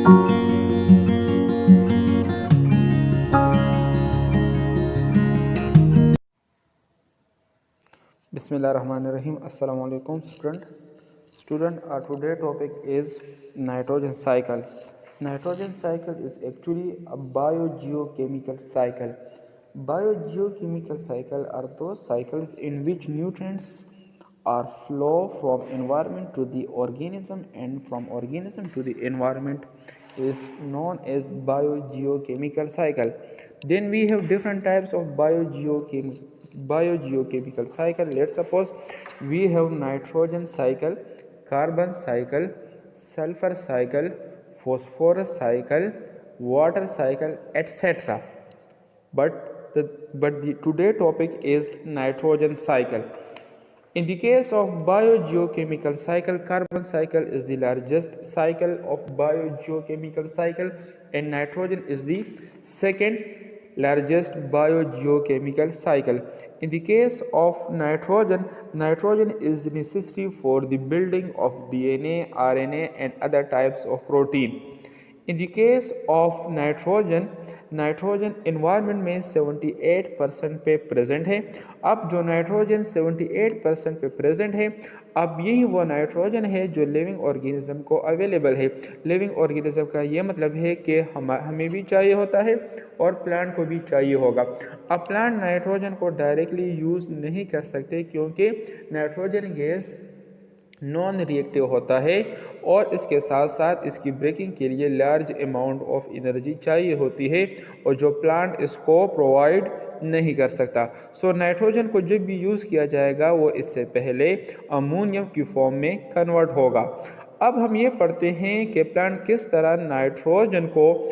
Bismillahirrahmanirrahim. Assalamu alaikum student. Our today topic is nitrogen cycle. Nitrogen cycle is actually a biogeochemical cycle. Biogeochemical cycle are those cycles in which nutrients are flow from environment to the organism and from organism to the environment is known as biogeochemical cycle. Then we have different types of biogeochemical cycle. Let's suppose we have nitrogen cycle, carbon cycle, sulfur cycle, phosphorus cycle, water cycle, etc. But the today topic is nitrogen cycle. In the case of biogeochemical cycle, carbon cycle is the largest cycle of biogeochemical cycle and nitrogen is the second largest biogeochemical cycle. In the case of nitrogen, nitrogen is necessary for the building of DNA, RNA and other types of protein. In the case of nitrogen environment में 78% पे present है. अब जो nitrogen 78% पे present है, अब यही वो नाइट्रोजन है जो लिविंग ऑर्गेनिज्म को अवेलेबल है. लिविंग ऑर्गेनिज्म का ये मतलब है कि हमें भी चाहिए होता है और प्लांट को भी चाहिए होगा. अब प्लांट नाइट्रोजन को डायरेक्टली यूज़ नहीं कर सकते क्योंकि नाइट्रोजन गैस नॉन रिएक्टिव होता है और इसके साथ साथ इसकी ब्रेकिंग के लिए लार्ज अमाउंट ऑफ एनर्जी चाहिए होती है और जो प्लांट इसको प्रोवाइड नहीं कर सकता. सो नाइट्रोजन को जब भी यूज़ किया जाएगा वो इससे पहले अमोनियम की फॉर्म में कन्वर्ट होगा. अब हम ये पढ़ते हैं कि प्लांट किस तरह नाइट्रोजन को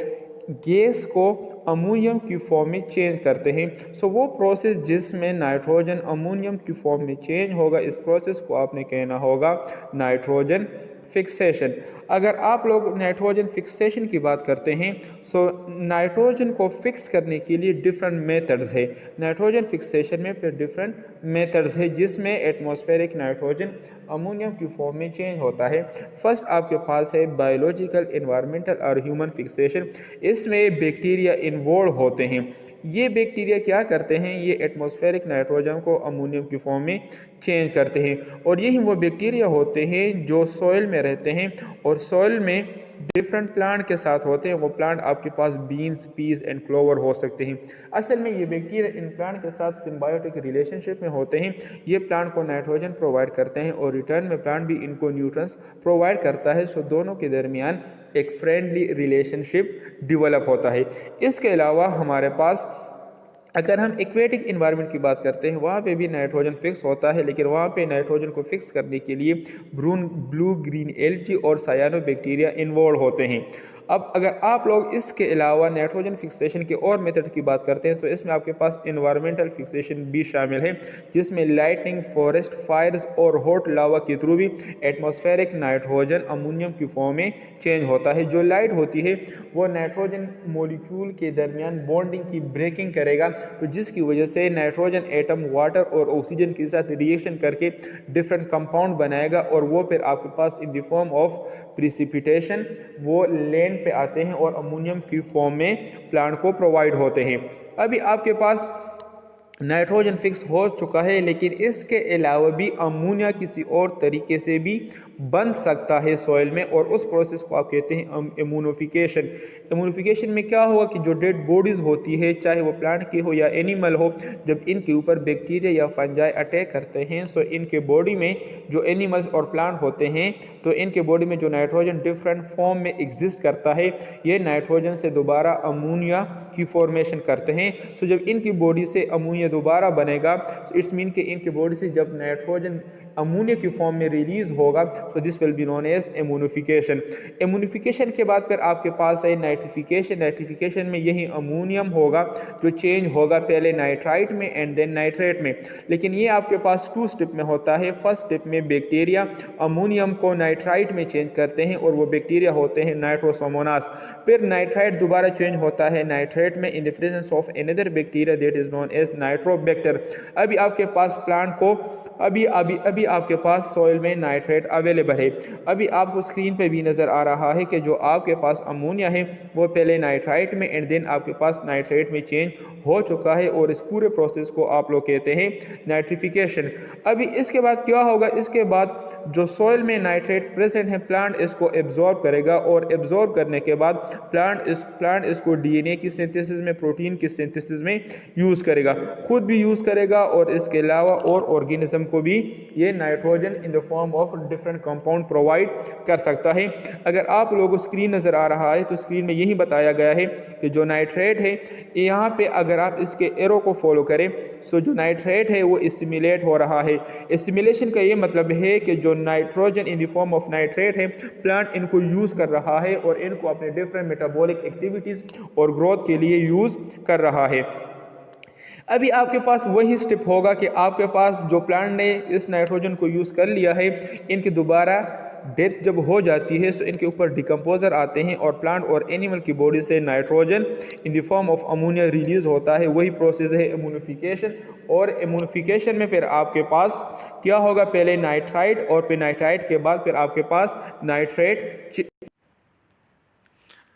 गैस को अमोनियम की फॉर्म में चेंज करते हैं. सो वो प्रोसेस जिसमें नाइट्रोजन अमोनियम की फॉर्म में चेंज होगा, इस प्रोसेस को आपने कहना होगा नाइट्रोजन फिक्सेशन. अगर आप लोग नाइट्रोजन फिक्सेशन की बात करते हैं, सो नाइट्रोजन को फिक्स करने के लिए डिफरेंट मेथड्स है. नाइट्रोजन फिक्सेशन में फिर डिफरेंट मेथड्स है जिसमें एटमॉस्फेरिक नाइट्रोजन अमोनियम की फॉर्म में चेंज होता है. फर्स्ट आपके पास है बायोलॉजिकल, एनवायरमेंटल और ह्यूमन फिक्सेशन. इसमें बैक्टीरिया इन्वॉल्व होते हैं. ये बैक्टीरिया क्या करते हैं, ये एटमॉस्फेरिक नाइट्रोजन को अमोनियम की फॉर्म में चेंज करते हैं और यही वो बैक्टीरिया होते हैं जो सॉइल में रहते हैं और सॉइल में डिफरेंट प्लांट के साथ होते हैं. वो प्लांट आपके पास बीन्स, पीस एंड क्लोवर हो सकते हैं. असल में ये बैक्टीरिया इन प्लांट के साथ सिम्बायोटिक रिलेशनशिप में होते हैं. ये प्लांट को नाइट्रोजन प्रोवाइड करते हैं और रिटर्न में प्लांट भी इनको न्यूट्रंस प्रोवाइड करता है. सो दोनों के दरमियान एक फ्रेंडली रिलेशनशिप डेवलप होता है. इसके अलावा हमारे पास अगर हम एक्वेटिक इन्वायरमेंट की बात करते हैं, वहाँ पे भी नाइट्रोजन फिक्स होता है, लेकिन वहाँ पे नाइट्रोजन को फिक्स करने के लिए ब्लू ग्रीन एल्गी और सायानो बैक्टीरिया इन्वॉल्व होते हैं. अब अगर आप लोग इसके अलावा नाइट्रोजन फिक्सेशन के और मेथड की बात करते हैं तो इसमें आपके पास इन्वायरमेंटल फिक्सेशन भी शामिल है जिसमें लाइटनिंग, फॉरेस्ट फायर्स और हॉट लावा के थ्रू भी एटमॉस्फेरिक नाइट्रोजन अमोनियम की फॉर्म में चेंज होता है. जो लाइट होती है वो नाइट्रोजन मॉलिक्यूल के दरमियान बॉन्डिंग की ब्रेकिंग करेगा, तो जिसकी वजह से नाइट्रोजन एटम वाटर और ऑक्सीजन के साथ रिएक्शन करके डिफरेंट कंपाउंड बनाएगा और वो फिर आपके पास in the form of precipitation वो लैंड पे आते हैं और अमोनियम की फॉर्म में प्लांट को प्रोवाइड होते हैं. अभी आपके पास नाइट्रोजन फिक्स हो चुका है, लेकिन इसके अलावा भी अमोनिया किसी और तरीके से भी बन सकता है सॉइल में और उस प्रोसेस को आप कहते हैं इम्यूनिफिकेशन. इम्यूनिफिकेशन में क्या होगा कि जो डेड बॉडीज़ होती है, चाहे वो प्लांट की हो या एनिमल हो, जब इनके ऊपर बैक्टीरिया या फंजाई अटैक करते हैं सो इनके बॉडी में जो एनिमल्स और प्लांट होते हैं तो इनके बॉडी में जो नाइट्रोजन डिफरेंट फॉर्म में एग्जिस्ट करता है, ये नाइट्रोजन से दोबारा अमोनिया की फॉर्मेशन करते हैं. सो जब इनकी बॉडी से अमोनिया दोबारा बनेगा, सो इट्स मीन कि इनकी बॉडी से जब नाइट्रोजन अमोनिया की फॉर्म में रिलीज होगा, so this will be known as ammonification. Ammonification के बाद फिर आपके पास है नाइट्रिफिकेशन. नाइट्रिफिकेशन में यही अमोनियम होगा जो चेंज होगा पहले नाइट्राइट में एंड देन नाइट्रेट में, लेकिन ये आपके पास 2 स्टेप में होता है. फर्स्ट स्टेप में बैक्टीरिया अमोनियम को नाइट्राइट में चेंज करते हैं और वो बैक्टीरिया होते हैं नाइट्रोसोमोनास. फिर नाइट्राइट दोबारा चेंज होता है नाइट्रेट में in the presence of another bacteria that is known as nitrobacter. अभी आपके पास प्लांट को अभी अभी अभी आपके पास सॉइल में नाइट्रेट अवेलेबल है। अभी आपको स्क्रीन पे भी नज़र आ रहा है कि जो आपके पास अमोनिया है वो पहले नाइट्राइट में एंड देन आपके पास नाइट्रेट में चेंज हो चुका है, और इस पूरे प्रोसेस को आप लोग कहते हैं नाइट्रिफिकेशन। अभी इसके बाद क्या होगा, इसके बाद जो सॉइल में नाइट्रेट प्रेजेंट है प्लांट इसको एब्जॉर्ब करेगा, और एब्जॉर्ब करने के बाद प्लांट इसको डीएनए की सिंथेसिस में, प्रोटीन की सिंथेसिस में यूज़ करेगा, खुद भी यूज़ करेगा, और इसके अलावा और ऑर्गेनिज्म को भी ये nitrogen in the form of different compound provide कर सकता है। अगर आप लोगों को स्क्रीन नज़र आ रहा है तो स्क्रीन में यही बताया गया है कि जो नाइट्रेट है यहाँ पे अगर आप इसके एरो को फॉलो करें सो जो नाइट्रेट है वो एसिमिलेट हो रहा है। एसिमिलेशन का ये मतलब है कि जो nitrogen in the form of nitrate है प्लांट इनको यूज़ कर रहा है और इनको अपने डिफरेंट मेटाबॉलिक एक्टिविटीज़ और ग्रोथ के लिए यूज़ कर रहा है। अभी आपके पास वही स्टेप होगा कि आपके पास जो प्लांट ने इस नाइट्रोजन को यूज़ कर लिया है, इनकी दोबारा डेथ जब हो जाती है तो इनके ऊपर डिकम्पोजर आते हैं और प्लांट और एनिमल की बॉडी से nitrogen in the form of ammonia release होता है। वही प्रोसेस है इम्यूनिफिकेशन, और इम्यूनिफिकेशन में फिर आपके पास क्या होगा, पहले नाइट्राइट और फिर नाइट्राइट के बाद फिर आपके पास नाइट्रेट।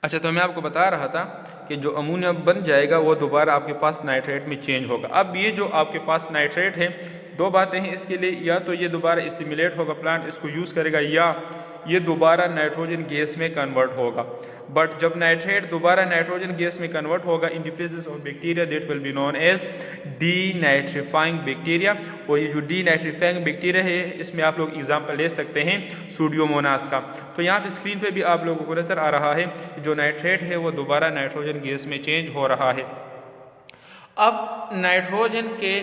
अच्छा, तो मैं आपको बता रहा था कि जो अमोनिया बन जाएगा वो दोबारा आपके पास नाइट्रेट में चेंज होगा। अब ये जो आपके पास नाइट्रेट है, दो बातें हैं इसके लिए, या तो ये दोबारा एसिमिलेट होगा, प्लांट इसको यूज़ करेगा, या ये दोबारा नाइट्रोजन गैस में कन्वर्ट होगा। बट जब नाइट्रेट दोबारा नाइट्रोजन गैस में कन्वर्ट होगा in the presence of bacteria that will be known as denitrifying bacteria. और ये जो डीनाइट्रीफाइंग बैक्टीरिया है इसमें आप लोग एग्जांपल ले सकते हैं सूडोमोनास का। तो यहाँ पे स्क्रीन पे भी आप लोगों को नज़र आ रहा है कि जो नाइट्रेट है वो दोबारा नाइट्रोजन गैस में चेंज हो रहा है। अब नाइट्रोजन के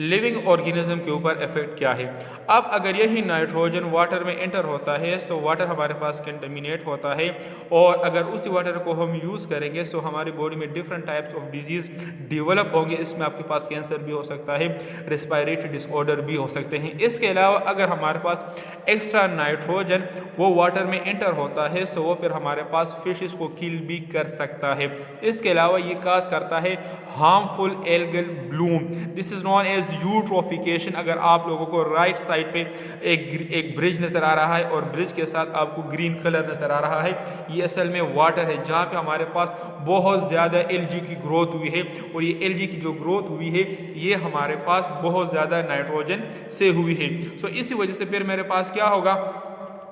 लिविंग ऑर्गेनिज्म के ऊपर इफेक्ट क्या है। अब अगर यही नाइट्रोजन वाटर में एंटर होता है तो वाटर हमारे पास कंटेमिनेट होता है, और अगर उसी वाटर को हम यूज़ करेंगे तो हमारी बॉडी में different types of disease develop होंगे। इसमें आपके पास कैंसर भी हो सकता है, रेस्पिरेटरी डिसऑर्डर भी हो सकते हैं। इसके अलावा अगर हमारे पास एक्स्ट्रा नाइट्रोजन वो वाटर में एंटर होता है तो वो फिर हमारे पास फिशेस को किल भी कर सकता है। इसके अलावा ये काज करता है harmful algal bloom, this is known as eutrophication. अगर आप लोगों को राइट साइड पे एक ब्रिज नज़र आ रहा है और ब्रिज के साथ आपको ग्रीन कलर नज़र आ रहा है, ये असल में वाटर है जहाँ पे हमारे पास बहुत ज़्यादा एलगी की ग्रोथ हुई है, और ये एलगी की जो ग्रोथ हुई है ये हमारे पास बहुत ज़्यादा नाइट्रोजन से हुई है। सो इसी वजह से फिर मेरे पास क्या होगा,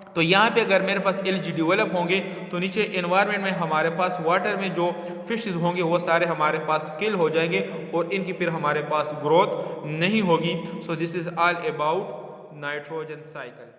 तो यहाँ पे अगर मेरे पास एलगी डेवलप होंगे तो नीचे एनवायरनमेंट में हमारे पास वाटर में जो फिशेस होंगे वो सारे हमारे पास किल हो जाएंगे और इनकी फिर हमारे पास ग्रोथ नहीं होगी। So this is all about nitrogen cycle.